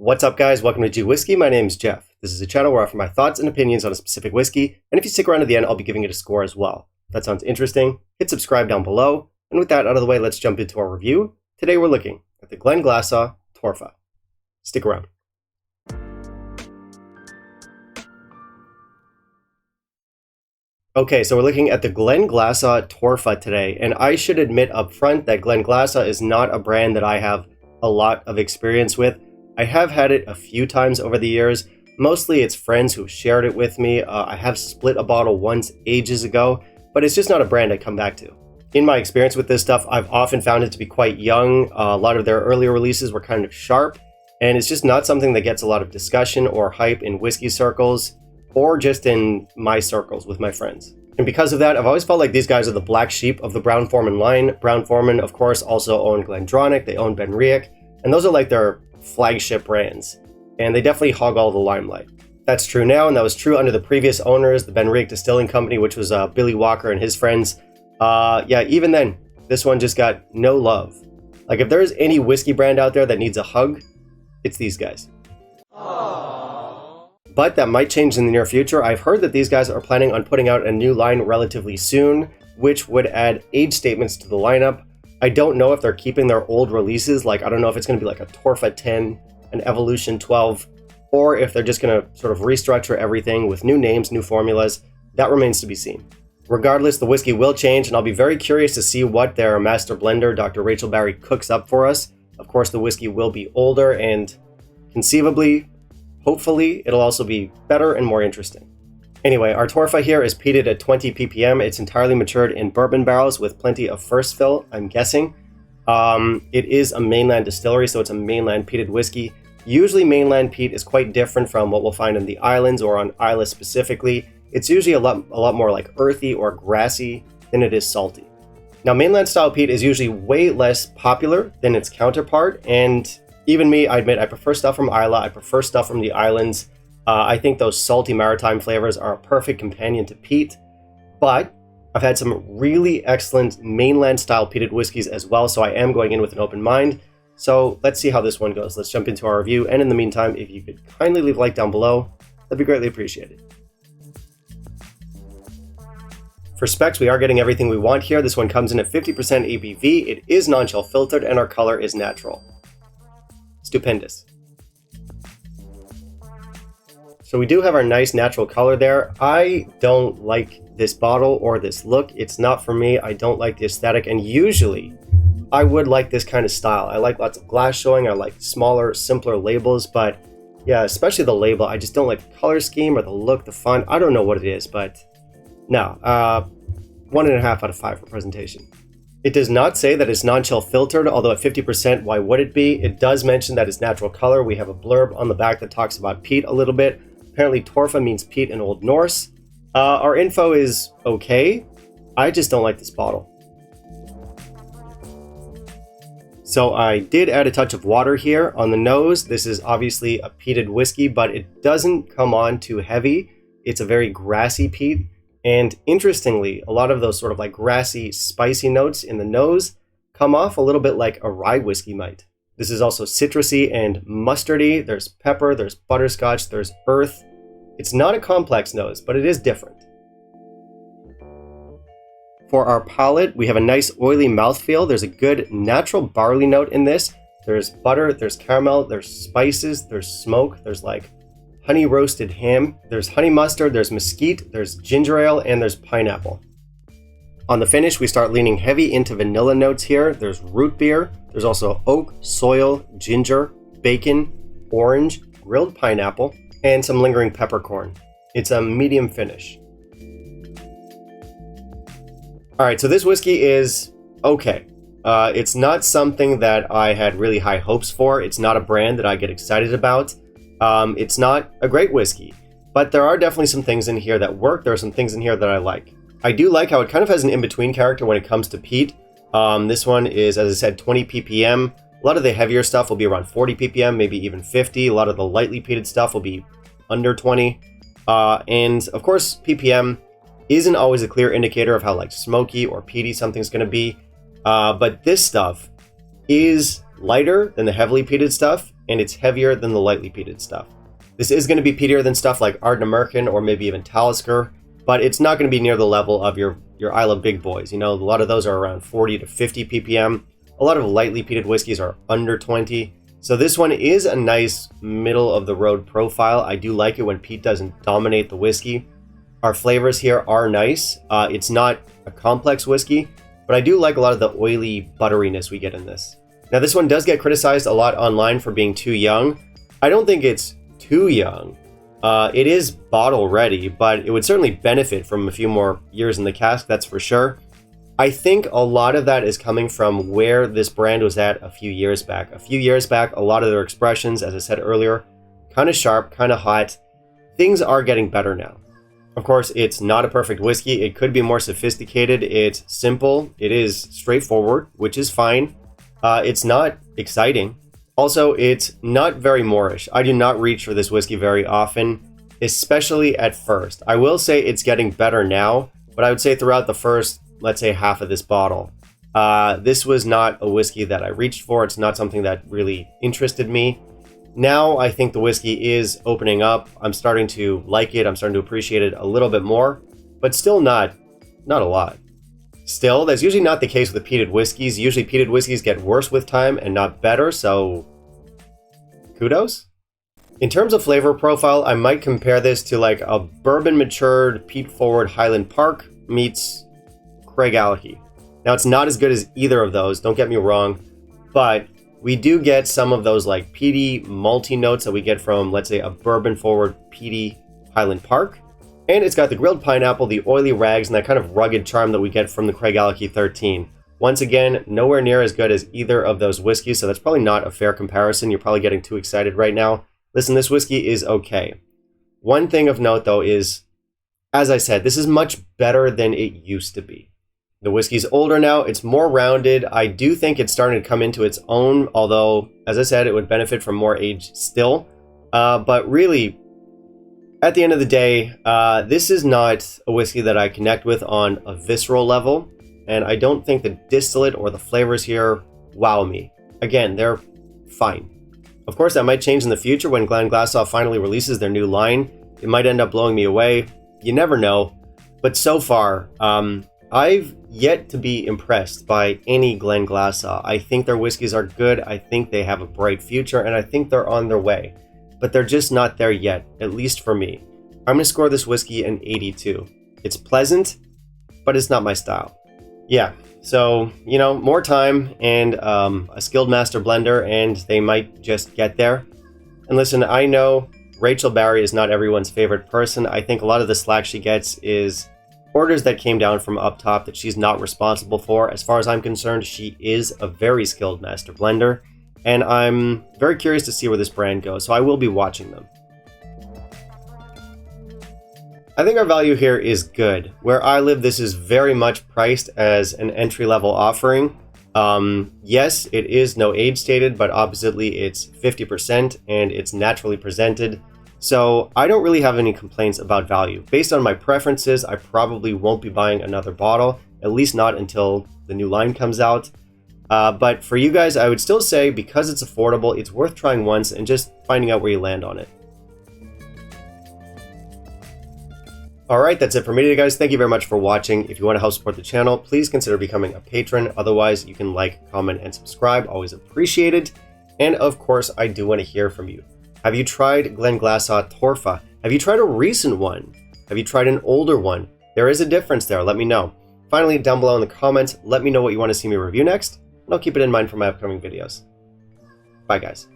What's up, guys? Welcome to Whiskey. My name is Jeff. This is a channel where I offer my thoughts and opinions on a specific whiskey, and if you stick around to the end, I'll be giving it a score as well. If that sounds interesting, hit subscribe down below, and with that out of the way, let's jump into our review. Today we're looking at the Glenglassaugh Torfa. Stick around. Okay, so we're looking at the Glenglassaugh Torfa today, and I should admit up front that Glenglassaugh is not a brand that I have a lot of experience with. I have had it a few times over the years. Mostly it's friends who've shared it with me. I have split a bottle once ages ago, but it's just not a brand I come back to. In my experience with this stuff, I've often found it to be quite young. A lot of their earlier releases were kind of sharp, and it's just not something that gets a lot of discussion or hype in whiskey circles, or just in my circles with my friends. And because of that, I've always felt like these guys are the black sheep of the Brown-Forman line. Brown-Forman, of course, also own Glendronach, they own Benriach, and those are like their flagship brands, and they definitely hog all the limelight. That's true now, and that was true under the previous owners, the Benriach Distilling Company, which was Billy Walker and his friends. Yeah, even then, this one just got no love. Like, if there's any whiskey brand out there that needs a hug, it's these guys. Aww. But that might change in the near future. I've heard that these guys are planning on putting out a new line relatively soon, which would add age statements to the lineup. I don't know if they're keeping their old releases, like I don't know if it's going to be like a Torfa 10, an Evolution 12, or if they're just going to sort of restructure everything with new names, new formulas. That remains to be seen. Regardless, the whiskey will change, and I'll be very curious to see what their master blender, Dr. Rachel Barry, cooks up for us. Of course, the whiskey will be older, and conceivably, hopefully, it'll also be better and more interesting. Anyway, our Torfa here is peated at 20 ppm. It's entirely matured in bourbon barrels with plenty of first fill, I'm guessing. It is a mainland distillery, so it's a mainland peated whiskey. Usually mainland peat is quite different from what we'll find in the islands or on Islay specifically. It's usually a lot more like earthy or grassy than it is salty. Now, mainland style peat is usually way less popular than its counterpart, and even me, I admit I prefer stuff from Islay, I prefer stuff from the islands. I think those salty maritime flavors are a perfect companion to peat, but I've had some really excellent mainland style peated whiskeys as well, so I am going in with an open mind. So let's see how this one goes. Let's jump into our review, and in the meantime, if you could kindly leave a like down below, that'd be greatly appreciated. For specs, we are getting everything we want here. This one comes in at 50% ABV, it is non-chill filtered, and our color is natural. Stupendous. So we do have our nice natural color there. I don't like this bottle or this look. It's not for me. I don't like the aesthetic, and usually I would like this kind of style. I like lots of glass showing. I like smaller, simpler labels, but yeah, especially the label. I just don't like the color scheme or the look, the font. I don't know what it is, but no. 1.5 out of 5 for presentation. It does not say that it's non-chill filtered, although at 50%, why would it be? It does mention that it's natural color. We have a blurb on the back that talks about peat a little bit. Apparently Torfa means peat in Old Norse. Our info is okay. I just don't like this bottle. So I did add a touch of water here on the nose. This is obviously a peated whiskey, but it doesn't come on too heavy. It's a very grassy peat. And interestingly, a lot of those sort of like grassy, spicy notes in the nose come off a little bit like a rye whiskey might. This is also citrusy and mustardy. There's pepper, there's butterscotch, there's earth. It's not a complex nose, but it is different. For our palate, we have a nice oily mouthfeel. There's a good natural barley note in this. There's butter, there's caramel, there's spices, there's smoke, there's like honey roasted ham, there's honey mustard, there's mesquite, there's ginger ale, and there's pineapple. On the finish, we start leaning heavy into vanilla notes here. There's root beer, there's also oak, soil, ginger, bacon, orange, grilled pineapple, and some lingering peppercorn. It's a medium finish. All right, so this whiskey is okay. It's not something that I had really high hopes for. It's not a brand that I get excited about. It's not a great whiskey, but there are definitely some things in here that work. There are some things in here that I like. I do like how it kind of has an in-between character when it comes to peat. This one is, as I said, 20 ppm. A lot of the heavier stuff will be around 40 ppm, maybe even 50. A lot of the lightly peated stuff will be under 20. And of course, ppm isn't always a clear indicator of how like smoky or peaty something's going to be. But this stuff is lighter than the heavily peated stuff, and it's heavier than the lightly peated stuff. This is going to be peatier than stuff like Ardent American or maybe even Talisker, but it's not going to be near the level of your Isle of Big Boys. You know, a lot of those are around 40 to 50 ppm. A lot of lightly peated whiskeys are under 20. So this one is a nice middle of the road profile. I do like it when peat doesn't dominate the whiskey. Our flavors here are nice. It's not a complex whiskey, but I do like a lot of the oily butteriness we get in this. Now this one does get criticized a lot online for being too young. I don't think it's too young. It is bottle ready, but it would certainly benefit from a few more years in the cask, that's for sure. I think a lot of that is coming from where this brand was at a few years back. A few years back, a lot of their expressions, as I said earlier, kind of sharp, kind of hot. Things are getting better now. Of course, it's not a perfect whiskey. It could be more sophisticated. It's simple. It is straightforward, which is fine. It's not exciting. Also, it's not very Moorish. I do not reach for this whiskey very often, especially at first. I will say it's getting better now, but I would say throughout the first, let's say, half of this bottle, this was not a whiskey that I reached for. It's not something that really interested me. Now I think the whiskey is opening up. I'm starting to like it. I'm starting to appreciate it a little bit more, but still not a lot. Still, that's usually not the case with peated whiskeys. Usually peated whiskeys get worse with time and not better, so kudos. In terms of flavor profile, I might compare this to like a bourbon matured peat forward Highland Park meets Glenglassaugh. Now it's not as good as either of those, don't get me wrong, but we do get some of those like peaty, malty notes that we get from, let's say, a bourbon forward peaty Highland Park. And it's got the grilled pineapple, the oily rags, and that kind of rugged charm that we get from the Glenglassaugh 13. Once again, nowhere near as good as either of those whiskeys, so that's probably not a fair comparison. You're probably getting too excited right now. Listen, this whiskey is okay. One thing of note, though, is, as I said, this is much better than it used to be. The whiskey's older now, it's more rounded. I do think it's starting to come into its own, although, as I said, it would benefit from more age still. But really, at the end of the day, this is not a whiskey that I connect with on a visceral level, and I don't think the distillate or the flavors here wow me. Again, they're fine. Of course, that might change in the future when Glenglassaugh finally releases their new line. It might end up blowing me away. You never know. But so far, I've yet to be impressed by any Glenglassaugh. I think their whiskeys are good. I think they have a bright future, and I think they're on their way. But they're just not there yet, at least for me. I'm going to score this whiskey an 82. It's pleasant, but it's not my style. Yeah, so, you know, more time and a skilled master blender, and they might just get there. And listen, I know Rachel Barry is not everyone's favorite person. I think a lot of the slack she gets is orders that came down from up top that she's not responsible for. As far as I'm concerned, she is a very skilled master blender, and I'm very curious to see where this brand goes, so I will be watching them. I think our value here is good. Where I live, this is very much priced as an entry-level offering. Yes, it is no age stated, but obviously it's 50% and it's naturally presented. So I don't really have any complaints about value. Based on my preferences, I probably won't be buying another bottle, at least not until the new line comes out. But for you guys, I would still say because it's affordable, it's worth trying once and just finding out where you land on it. Alright, that's it for me today, guys. Thank you very much for watching. If you want to help support the channel, please consider becoming a patron. Otherwise, you can like, comment, and subscribe. Always appreciated. And of course, I do want to hear from you. Have you tried Glenglassaugh Torfa? Have you tried a recent one? Have you tried an older one? There is a difference there. Let me know. Finally, down below in the comments, let me know what you want to see me review next, and I'll keep it in mind for my upcoming videos. Bye, guys.